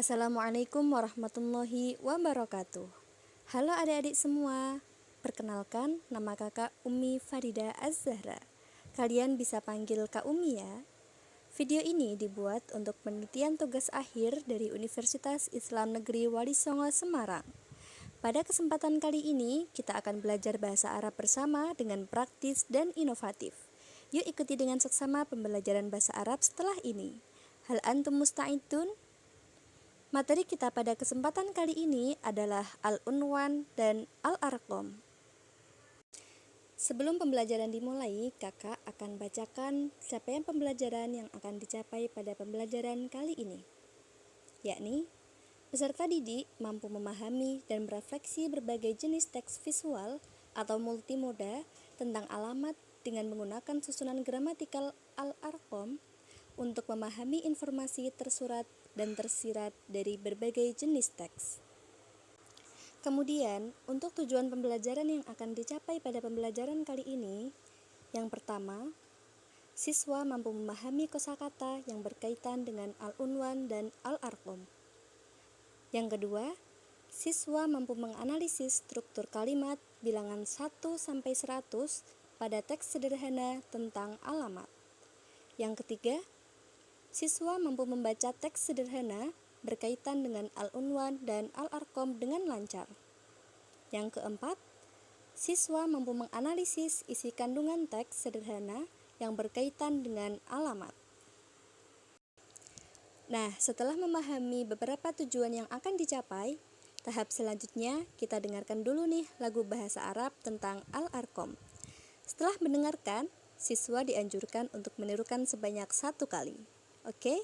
Assalamualaikum warahmatullahi wabarakatuh. Halo adik-adik semua. Perkenalkan, nama kakak Umi Farida Az-Zahra. Kalian bisa panggil Kak Umi ya. Video ini dibuat untuk penelitian tugas akhir dari Universitas Islam Negeri Wali Songo Semarang. Pada kesempatan kali ini, kita akan belajar bahasa Arab bersama dengan praktis dan inovatif. Yuk ikuti dengan seksama pembelajaran bahasa Arab setelah ini. Hal antum musta'idun? Materi kita pada kesempatan kali ini adalah Al-Unwan dan Al-Arqam. Sebelum pembelajaran dimulai, kakak akan bacakan capaian pembelajaran yang akan dicapai pada pembelajaran kali ini, yakni peserta didik mampu memahami dan merefleksi berbagai jenis teks visual atau multimoda tentang alamat dengan menggunakan susunan gramatikal Al-Arqam untuk memahami informasi tersurat dan tersirat dari berbagai jenis teks. Kemudian, untuk tujuan pembelajaran yang akan dicapai pada pembelajaran kali ini, yang pertama, siswa mampu memahami kosakata yang berkaitan dengan Al-Unwan dan Al-Arqam. Yang kedua, siswa mampu menganalisis struktur kalimat bilangan 1-100 pada teks sederhana tentang alamat. Yang ketiga, siswa mampu membaca teks sederhana berkaitan dengan Al-Unwan dan Al-Arqam dengan lancar. Yang keempat, siswa mampu menganalisis isi kandungan teks sederhana yang berkaitan dengan alamat. Nah, setelah memahami beberapa tujuan yang akan dicapai, tahap selanjutnya kita dengarkan dulu nih lagu bahasa Arab tentang Al-Arqam. Setelah mendengarkan, siswa dianjurkan untuk menirukan sebanyak 1 kali. Oke?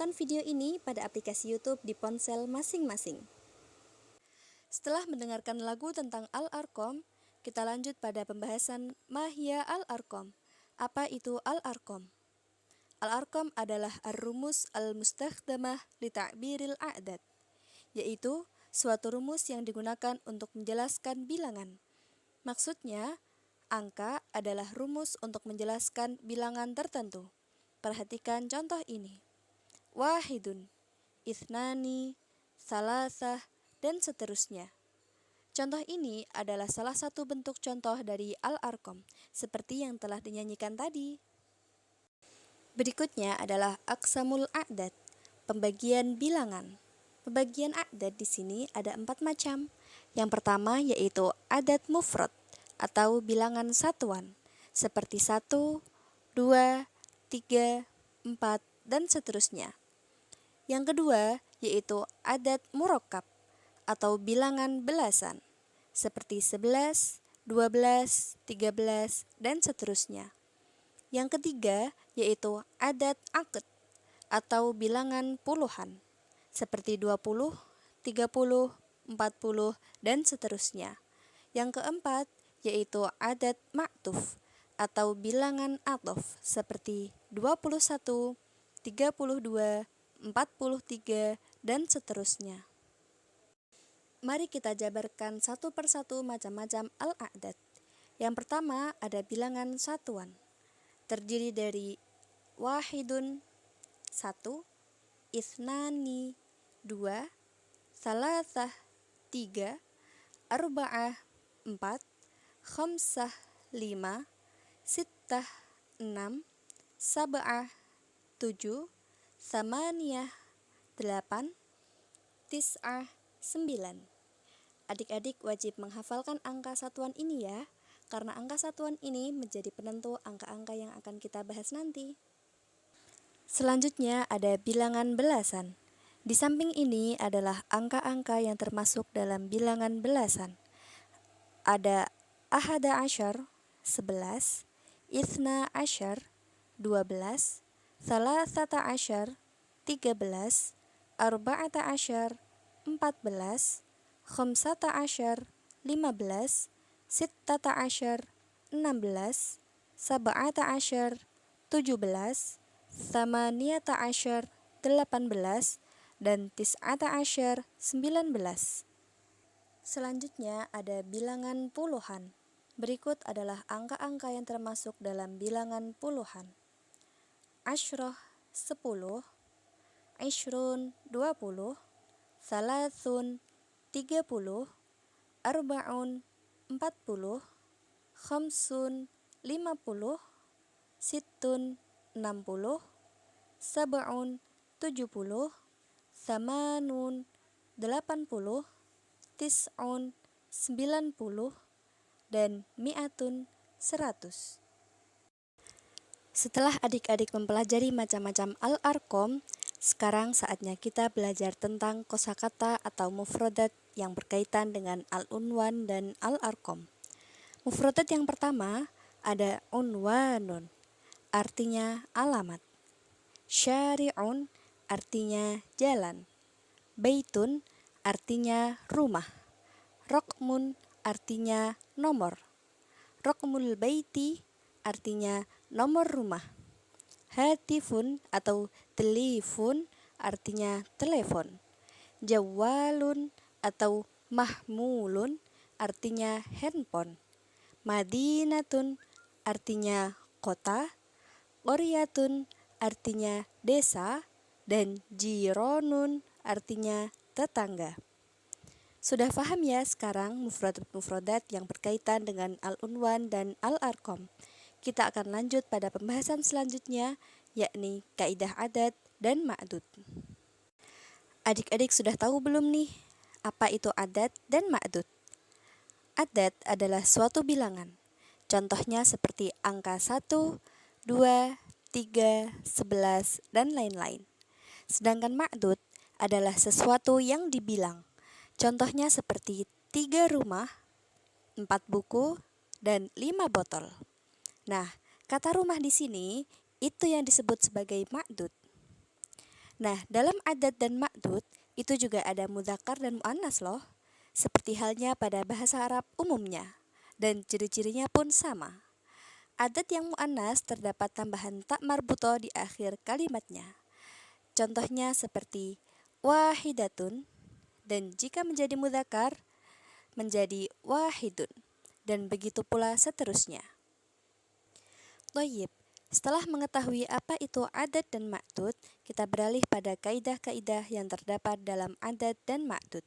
menonton video ini pada aplikasi YouTube di ponsel masing-masing. Setelah mendengarkan lagu tentang Al-Arqam, kita lanjut pada pembahasan Mahya Al-Arqam. Apa itu Al-Arqam? Al-Arqam adalah ar-rumus al-mustakhdamah li ta'biril a'dad, yaitu suatu rumus yang digunakan untuk menjelaskan bilangan. Maksudnya, angka adalah rumus untuk menjelaskan bilangan tertentu. Perhatikan contoh ini. Wahidun, ithnani, salasah, dan seterusnya. Contoh ini adalah salah satu bentuk contoh dari Al-Arqam, seperti yang telah dinyanyikan tadi. Berikutnya adalah aqsamul a'dad, pembagian bilangan. Pembagian a'dad di sini ada 4 macam. Yang pertama yaitu a'dad mufrad atau bilangan satuan, seperti 1, 2, 3, 4, dan seterusnya. Yang kedua yaitu a'dad murakkab atau bilangan belasan, seperti 11, 12, 13, dan seterusnya. Yang ketiga yaitu a'dad aqd atau bilangan puluhan, seperti 20, 30, 40, dan seterusnya. Yang keempat yaitu a'dad ma'tuf atau bilangan athof, seperti 21, 32, 43, dan seterusnya. Mari kita jabarkan satu persatu macam-macam al-a'dad. Yang pertama ada bilangan satuan, terdiri dari wahidun, 1, ithnani, 2, salasah, 3, arba'ah, 4, khamsah, 5, sittah, 6, sab'ah, 7, samaniyah, 8, tis'ah, 9. Adik-adik wajib menghafalkan angka satuan ini ya, karena angka satuan ini menjadi penentu angka-angka yang akan kita bahas nanti. Selanjutnya ada bilangan belasan. Di samping ini adalah angka-angka yang termasuk dalam bilangan belasan. Ada ahada asyar, 11, ithna asyar, 12, salasata asyar, 13, arba'ata asyar, 14, khamsata asyar, 15, sittata asyar, 16, sab'ata asyar, 17, thamaniyata asyar, 18, dan tis'ata asyar, 19. Selanjutnya ada bilangan puluhan. Berikut adalah angka-angka yang termasuk dalam bilangan puluhan. Asyrah, 10, ishrun, 20, salasun, 30, arba'un, 40, khamsun, 50, sittun, 60, sab'un, 70, thamanun, 80, tis'un, 90, dan mi'atun, 100. Setelah adik-adik mempelajari macam-macam al-arqam, sekarang saatnya kita belajar tentang kosakata atau mufradat yang berkaitan dengan al-unwan dan al-arqam. Mufradat yang pertama ada unwanun, artinya alamat. Syari'un, artinya jalan. Baitun, artinya rumah. Raqmun, artinya nomor. Raqmul baiti, artinya nomor rumah. Hatifun atau telefon, artinya telepon. Jawalun atau mahmulun, artinya handphone. Madinatun, artinya kota. Qaryatun, artinya desa. Dan jironun, artinya tetangga. Sudah paham ya sekarang mufradat-mufradat yang berkaitan dengan al-unwan dan al-arqam. Kita akan lanjut pada pembahasan selanjutnya, yakni kaidah adat dan ma'dud. Adik-adik sudah tahu belum nih, apa itu adat dan ma'dud? Adat adalah suatu bilangan. Contohnya seperti angka 1, 2, 3, 11, dan lain-lain. Sedangkan ma'dud adalah sesuatu yang dibilang. Contohnya seperti 3 rumah, 4 buku, dan 5 botol. Nah, kata rumah di sini itu yang disebut sebagai ma'dud. Nah, dalam adat dan ma'dud, itu juga ada mudzakkar dan mu'annas loh. Seperti halnya pada bahasa Arab umumnya. Dan ciri-cirinya pun sama. Adat yang mu'annas terdapat tambahan tak marbuto di akhir kalimatnya. Contohnya seperti wahidatun, dan jika menjadi mudzakkar menjadi wahidun, dan begitu pula seterusnya. Thayyib, setelah mengetahui apa itu adat dan ma'dud, kita beralih pada kaidah-kaidah yang terdapat dalam adat dan ma'dud.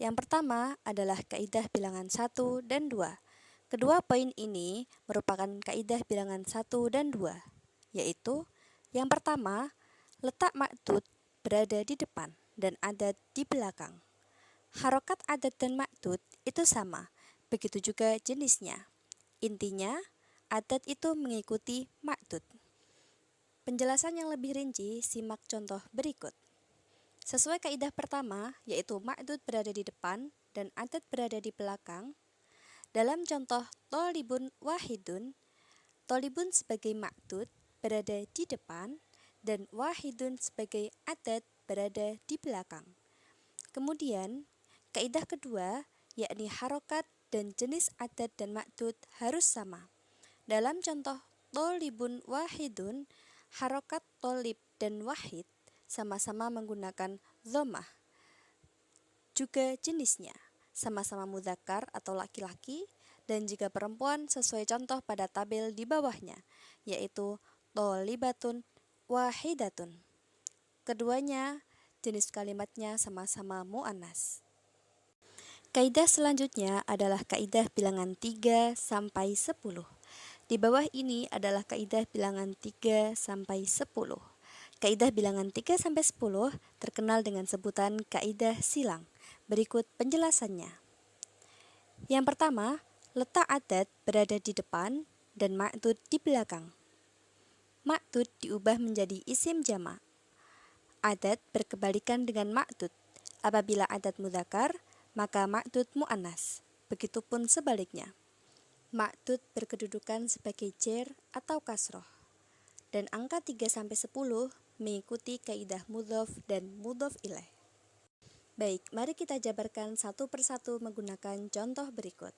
Yang pertama adalah kaidah bilangan 1 dan 2. Kedua poin ini merupakan kaidah bilangan 1 dan 2, yaitu yang pertama, letak ma'dud berada di depan dan adat di belakang. Harokat adat dan ma'dud itu sama, begitu juga jenisnya. Intinya, adat itu mengikuti ma'dud. Penjelasan yang lebih rinci, simak contoh berikut. Sesuai kaidah pertama, yaitu ma'dud berada di depan dan adat berada di belakang. Dalam contoh tolibun wahidun, tolibun sebagai ma'dud berada di depan dan wahidun sebagai adat berada di belakang. Kemudian, kaidah kedua, yakni harokat dan jenis adat dan ma'dud harus sama. Dalam contoh tolibun wahidun, harokat tolib dan wahid sama-sama menggunakan dhammah. Juga jenisnya sama-sama mudzakkar atau laki-laki, dan jika perempuan sesuai contoh pada tabel di bawahnya, yaitu tolibatun wahidatun. Keduanya jenis kalimatnya sama-sama mu'annas. Kaidah selanjutnya adalah kaidah bilangan 3 sampai 10. Di bawah ini adalah kaidah bilangan 3 sampai 10. Kaidah bilangan 3 sampai 10 terkenal dengan sebutan kaidah silang. Berikut penjelasannya. Yang pertama, letak adat berada di depan dan ma'dud di belakang. Ma'dud diubah menjadi isim jamak. Adat berkebalikan dengan ma'dud. Apabila adat mudzakkar, maka ma'dud mu'annas. Begitupun sebaliknya. Ma'dud berkedudukan sebagai jer atau kasroh. Dan angka 3-10 mengikuti kaidah mudhof dan mudhof ilaih. Baik, mari kita jabarkan satu persatu menggunakan contoh berikut.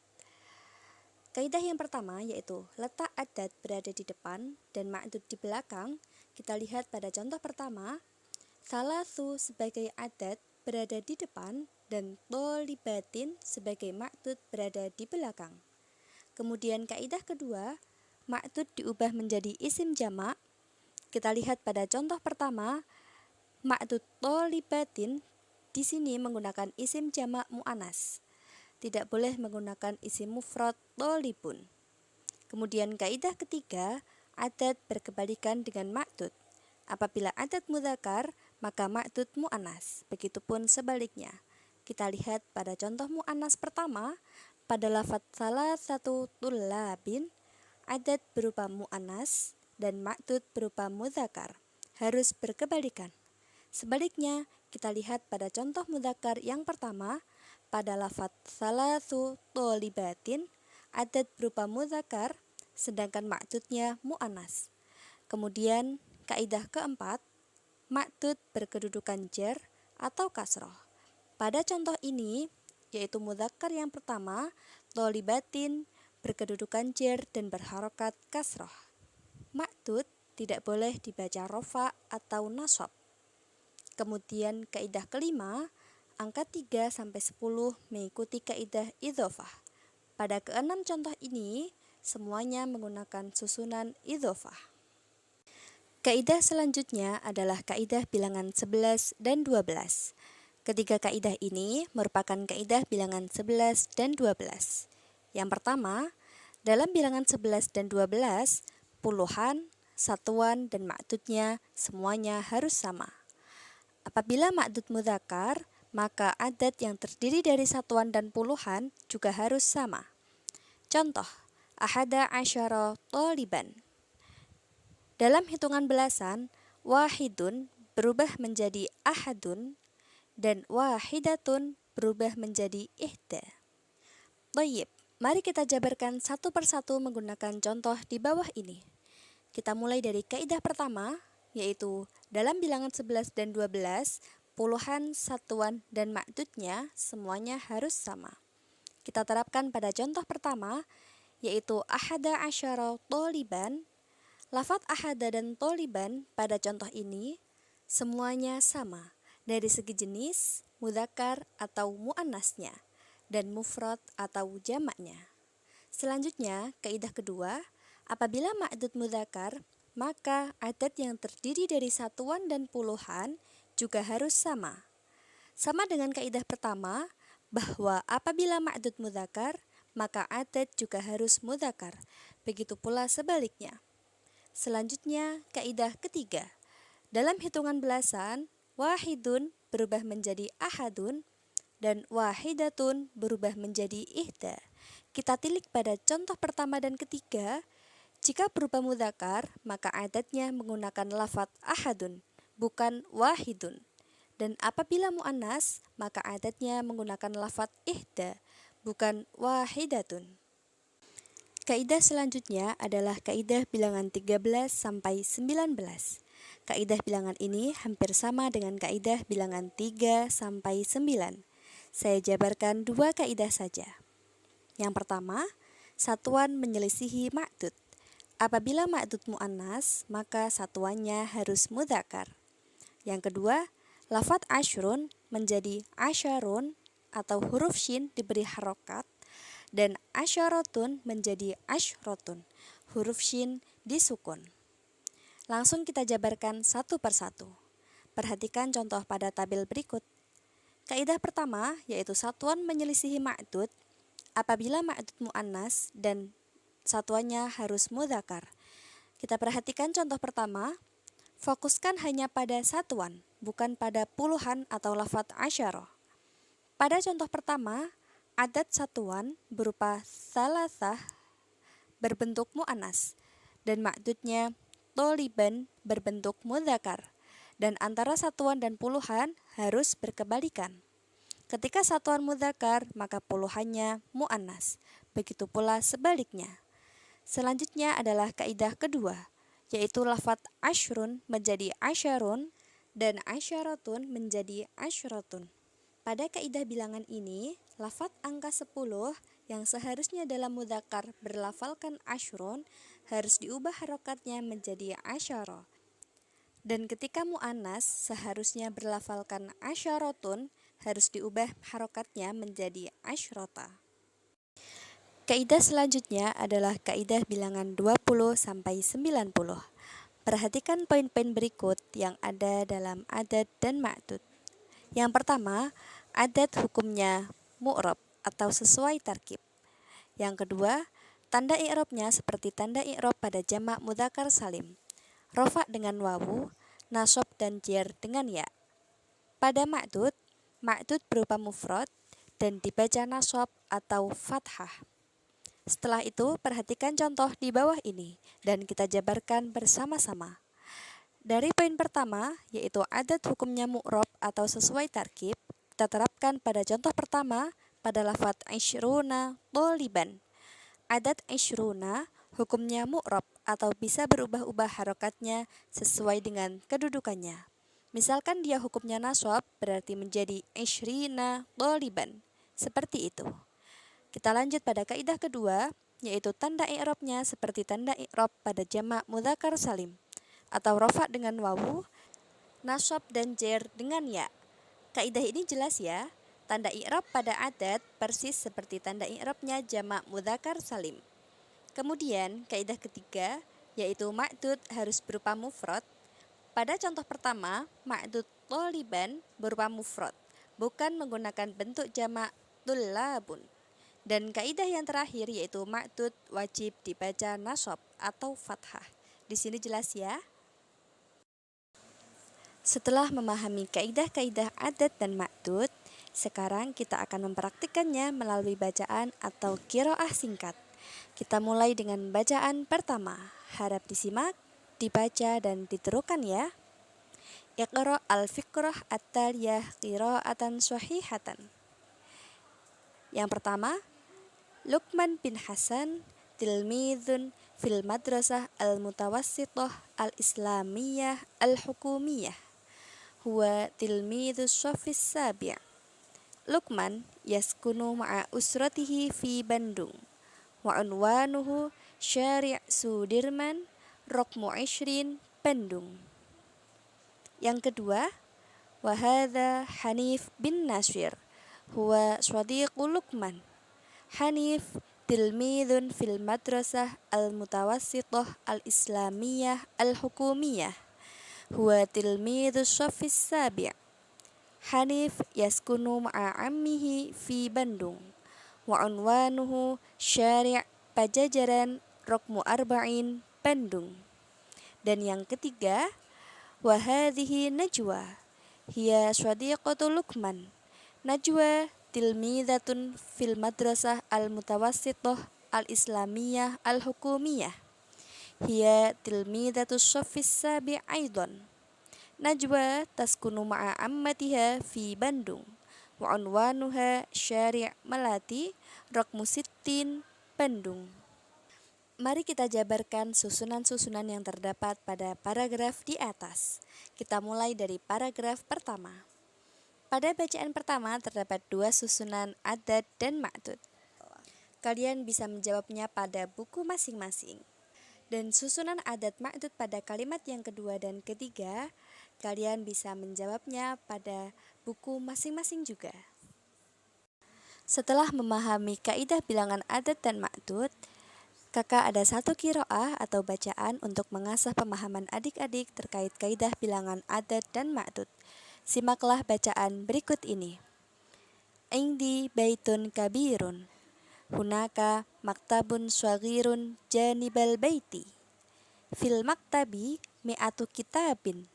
Kaidah yang pertama yaitu letak adat berada di depan dan ma'dud di belakang. Kita lihat pada contoh pertama, salasu sebagai adat berada di depan dan tolibatin sebagai ma'dud berada di belakang. Kemudian kaidah kedua, ma'dud diubah menjadi isim jamak. Kita lihat pada contoh pertama, ma'dud tolibatin di sini menggunakan isim jamak mu'annas. Tidak boleh menggunakan isim mufrad tolibun. Kemudian kaidah ketiga, adat berkebalikan dengan ma'dud. Apabila adat mudzakkar, maka ma'dud mu'annas. Begitupun sebaliknya. Kita lihat pada contoh mu'annas pertama, pada lafadz salah satu tullabin, adat berupa mu'annas dan ma'dud berupa mudzakkar. Harus berkebalikan. Sebaliknya, kita lihat pada contoh mudzakkar yang pertama, pada lafadz salasu tolibatin, adat berupa mudzakkar, sedangkan ma'dudnya mu'annas. Kemudian, kaidah keempat, ma'dud berkedudukan jer atau kasroh. Pada contoh ini, yaitu mudzakkar yang pertama, tolibatin, berkedudukan jer dan berharokat kasroh. Ma'dud tidak boleh dibaca rofa atau nasab. Kemudian kaidah kelima, angka 3-10 mengikuti kaidah idhofah. Pada keenam contoh ini, semuanya menggunakan susunan idhofah. Kaidah selanjutnya adalah kaidah bilangan 11 dan 12. Ketiga kaidah ini merupakan kaidah bilangan 11 dan 12. Yang pertama, dalam bilangan 11 dan 12, puluhan, satuan, dan ma'dudnya semuanya harus sama. Apabila ma'dud mudzakkar, maka adat yang terdiri dari satuan dan puluhan juga harus sama. Contoh, ahada asyara toliban. Dalam hitungan belasan, wahidun berubah menjadi ahadun dan wahidatun berubah menjadi ihda. Thayyib, mari kita jabarkan satu persatu menggunakan contoh di bawah ini. Kita mulai dari kaidah pertama, yaitu dalam bilangan 11 dan 12, puluhan, satuan, dan ma'dudnya semuanya harus sama. Kita terapkan pada contoh pertama, yaitu ahada asyara toliban. Lafadz ahada dan toliban pada contoh ini semuanya sama dari segi jenis, mudzakkar atau muannasnya, dan mufrad atau jamaknya. Selanjutnya, kaidah kedua, apabila ma'dud mudzakkar, maka adat yang terdiri dari satuan dan puluhan juga harus sama. Sama dengan kaidah pertama, bahwa apabila ma'dud mudzakkar, maka adat juga harus mudzakkar. Begitu pula sebaliknya. Selanjutnya, kaidah ketiga. Dalam hitungan belasan, wahidun berubah menjadi ahadun dan wahidatun berubah menjadi ihda. Kita tilik pada contoh pertama dan ketiga. Jika berupa mudzakkar, maka adatnya menggunakan lafadz ahadun, bukan wahidun. Dan apabila muannas, maka adatnya menggunakan lafadz ihda, bukan wahidatun. Kaidah selanjutnya adalah kaidah bilangan 13 sampai 19. Kaidah bilangan ini hampir sama dengan kaidah bilangan 3 sampai 9. Saya jabarkan dua kaidah saja. Yang pertama, satuan menyelisihi ma'dud. Apabila ma'dud muannas, maka satuannya harus mudzakkar. Yang kedua, lafadz asyrun menjadi asyarun atau huruf shin diberi harokat, dan asyaratun menjadi asyrotun, huruf shin disukun. Langsung kita jabarkan satu persatu. Perhatikan contoh pada tabel berikut. Kaidah pertama yaitu satuan menyelisihi ma'dud apabila ma'dud muannas dan satuannya harus mudzakkar. Kita perhatikan contoh pertama. Fokuskan hanya pada satuan, bukan pada puluhan atau lafadz asyarah. Pada contoh pertama, adat satuan berupa salasah berbentuk mu'annas dan ma'dudnya toliban berbentuk mudzakkar, dan antara satuan dan puluhan harus berkebalikan. Ketika satuan mudzakkar, maka puluhannya mu'annas. Begitu pula sebaliknya. Selanjutnya adalah kaidah kedua, yaitu lafadz asyrun menjadi asyarun dan asyaratun menjadi asyrotun. Pada kaidah bilangan ini, lafadz angka 10 yang seharusnya dalam mudzakkar berlafalkan asyrun harus diubah harokatnya menjadi asyara. Dan ketika mu'annas seharusnya berlafalkan asyaratun harus diubah harokatnya menjadi asyrota. Kaidah selanjutnya adalah kaidah bilangan 20 sampai 90. Perhatikan poin-poin berikut yang ada dalam adat dan ma'dud. Yang pertama, adat hukumnya mu'rab atau sesuai tarkib. Yang kedua, tanda i'rabnya seperti tanda i'rab pada jamak mudzakkar salim. Rafa dengan wawu, nasab dan jar dengan ya. Pada ma'dud berupa mufrad dan dibaca nasab atau fathah. Setelah itu, perhatikan contoh di bawah ini dan kita jabarkan bersama-sama. Dari poin pertama, yaitu adat hukumnya mu'rab atau sesuai tarkib, kita terapkan pada contoh pertama pada lafadz isyruna toliban. Adat isyruna hukumnya mu'rab atau bisa berubah-ubah harokatnya sesuai dengan kedudukannya. Misalkan dia hukumnya nasab berarti menjadi isyrina toliban. Seperti itu. Kita lanjut pada kaidah kedua, yaitu tanda i'rabnya seperti tanda i'rab pada jamak mudzakkar salim, atau rafa dengan wawu, nasab dan jar dengan ya. Kaidah ini jelas ya, tanda i'rab pada adat persis seperti tanda i'rabnya jamak mudzakkar salim. Kemudian, kaidah ketiga, yaitu ma'dud harus berupa mufrad. Pada contoh pertama, ma'dud toliban berupa mufrad, bukan menggunakan bentuk jamak tullabun. Dan kaidah yang terakhir yaitu ma'dud wajib dibaca nasab atau fathah. Di sini jelas ya. Setelah memahami kaidah-kaidah adat dan ma'dud, sekarang kita akan mempraktikkannya melalui bacaan atau qiraah singkat. Kita mulai dengan bacaan pertama. Harap disimak, dibaca dan ditirukan ya. Iqra al-fiqrah at-taliyah qiraatan sahihatan. Yang pertama, Luqman bin Hasan tilmidun fil madrasah al-mutawassithah al-islamiyah al-hukumiyah. Huwa tilmidus shafis sabi'. Luqman yaskunu ma'a usratihi fi Bandung. Wa unwanuhu Syari' Sudirman, Rokmu Ishrin, Bandung. Yang kedua, wa hadha Hanif bin Nasir, huwa shadiqu Luqman. Hanif tilmidun fil madrasah al-mutawassithah al-islamiyah al-hukumiyah. Huwa tilmidus shafis sabi'. Hanif yaskunu ma'a ammihi fi Bandung. Wa unwanuhu Syari' Pajajaran, Rokmu Arba'in, Bandung. Dan yang ketiga, wa hadhihi Najwa, hiya shadiqatu Luqman. Najwa tilmidatun fil madrasah al-mutawassithah al-islamiyah al-hukumiyah. Hiya tilmidatu shafis sabi' aidan. Najwa taskunu ma'a ammatiha fi Bandung. Wa unwanuha Syari' Melati, Rokmu Sittin, Bandung. Mari kita jabarkan susunan-susunan yang terdapat pada paragraf di atas. Kita mulai dari paragraf pertama. Pada bacaan pertama terdapat dua susunan adad dan ma'dud. Kalian bisa menjawabnya pada buku masing-masing. Dan susunan adad ma'dud pada kalimat yang kedua dan ketiga, kalian bisa menjawabnya pada buku masing-masing juga. Setelah memahami kaidah bilangan adad dan ma'dud, kakak ada satu qiraah atau bacaan untuk mengasah pemahaman adik-adik terkait kaidah bilangan adad dan ma'dud. Simaklah bacaan berikut ini. Indi baitun kabirun. Hunaka maktabun shaghirun janibal baiti. Fil maktabi mi'atu kitabin.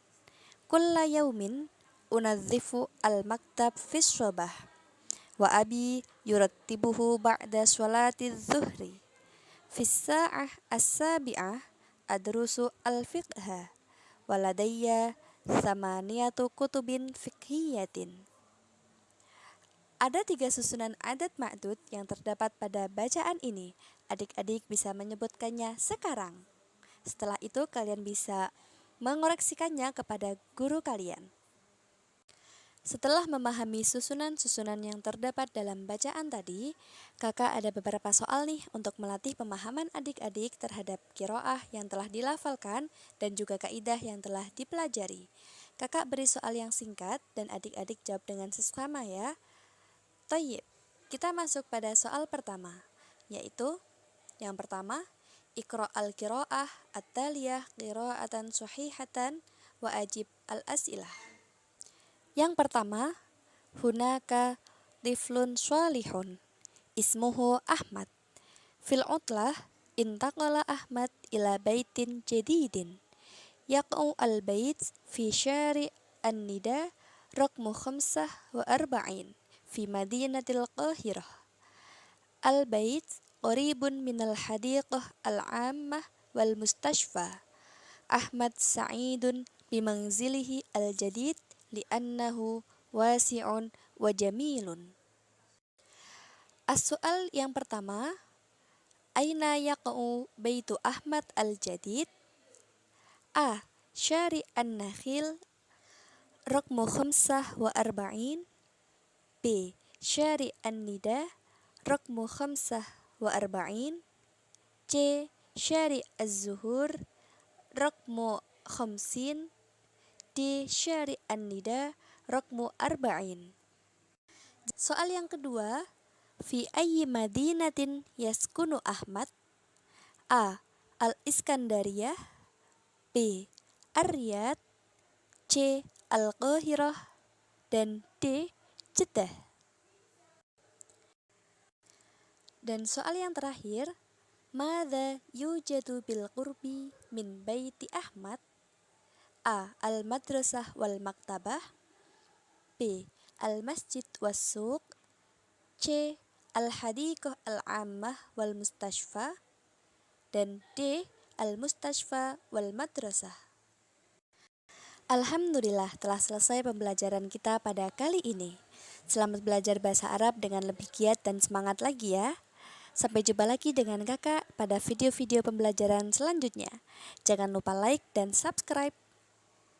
Kulla yaumin unadzifu al-maktab fis shabah. Wa abi yurattibuhu ba'da sholati zuhri. Fis sa'ah as-sabi'ah adrusu al-fiqha. Waladayya thamaniyatu kutubin fiqhiyatin. Ada 3 susunan adad ma'dud yang terdapat pada bacaan ini. Adik-adik bisa menyebutkannya sekarang. Setelah itu kalian bisa mengoreksikannya kepada guru kalian. Setelah memahami susunan-susunan yang terdapat dalam bacaan tadi, kakak ada beberapa soal nih untuk melatih pemahaman adik-adik terhadap qiraah yang telah dilafalkan dan juga kaidah yang telah dipelajari. Kakak beri soal yang singkat dan adik-adik jawab dengan seksama ya. Thayyib, kita masuk pada soal pertama, yaitu yang pertama, Iqra al-qiraah at-taliyah qiraatan sahihatan wa ajib al-as'ilah. Yang pertama, hunaka tiflun shalihun, ismuhu Ahmad. Fil utlah intaqala Ahmad ila baitin jadidin. Yaqa'u al-bait fi syari' an-nida raqmu 45 fi madinatil Qahirah. Al-bait qaribun minal hadiqah al-ammah wal mustashfa. Ahmad sa'idun bimanzilihi al-jadid li'annahu wasi'un wa jamilun. As-soal yang pertama, aina yaqa'u baitu Ahmad al-jadid? A. Syari' an-nakhil raqmu 45. B. Syari' an-nida raqmu 45. C. Syari' az-zuhur raqmu 50. D. Syari' an-nida raqmu 40. Soal yang kedua, fi ayyi madinatin yaskunu Ahmad? A. Al-Iskandariyah. B. Ar-Riyadh. C. Al-Qahirah. Dan D. Jeddah. Dan soal yang terakhir, madza yujadu bil qurbi min baiti Ahmad? A. Al-madrasah wal maktabah. B. Al-masjid was suq. C. Al-hadiqah al-ammah wal mustashfa. Dan D. Al-mustashfa wal madrasah. Alhamdulillah telah selesai pembelajaran kita pada kali ini. Selamat belajar bahasa Arab dengan lebih giat dan semangat lagi ya. Sampai jumpa lagi dengan kakak pada video-video pembelajaran selanjutnya. Jangan lupa like dan subscribe.